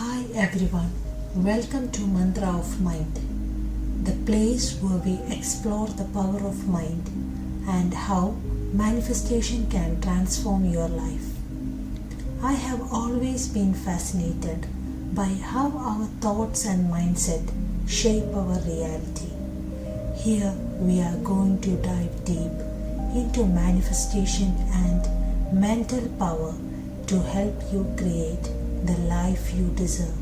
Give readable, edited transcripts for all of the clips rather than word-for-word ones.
Hi everyone, welcome to Mantra of Mind, the place where we explore the power of mind and how manifestation can transform your life. I have always been fascinated by how our thoughts and mindset shape our reality. Here we are going to dive deep into manifestation and mental power to help you create the life you deserve.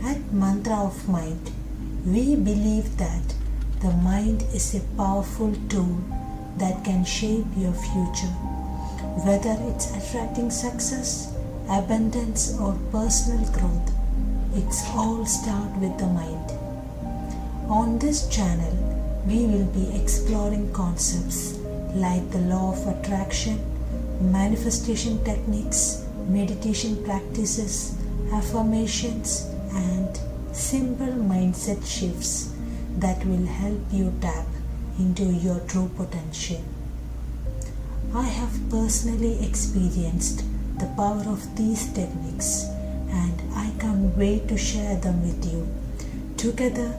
At Mantra of Mind, we believe that the mind is a powerful tool that can shape your future, whether it's attracting success, abundance, or personal growth. It's all start with the mind. On this channel, we will be exploring concepts like the law of attraction, manifestation techniques, meditation practices, affirmations, and simple mindset shifts that will help you tap into your true potential. I have personally experienced the power of these techniques and I can't wait to share them with you. Together,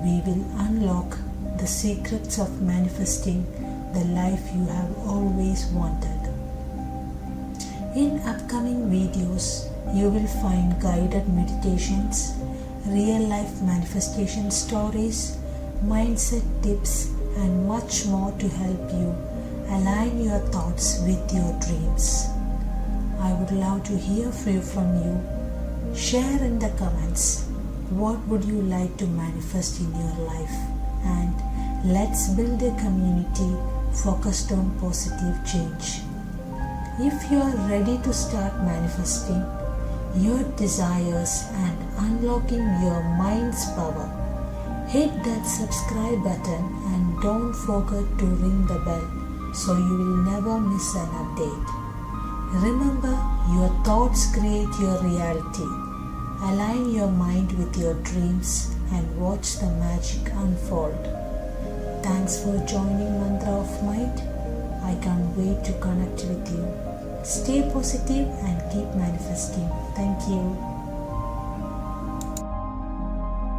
we will unlock the secrets of manifesting the life you have always wanted. In upcoming videos, you will find guided meditations, real-life manifestation stories, mindset tips, and much more to help you align your thoughts with your dreams. I would love to hear from you. Share in the comments what would you like to manifest in your life, and let's build a community focused on positive change. If you are ready to start manifesting your desires and unlocking your mind's power, hit that subscribe button and don't forget to ring the bell so you will never miss an update. Remember, your thoughts create your reality. Align your mind with your dreams and watch the magic unfold. Thanks for joining Mantra of Mind. I can't wait to connect with you. Stay positive and keep manifesting. Thank you.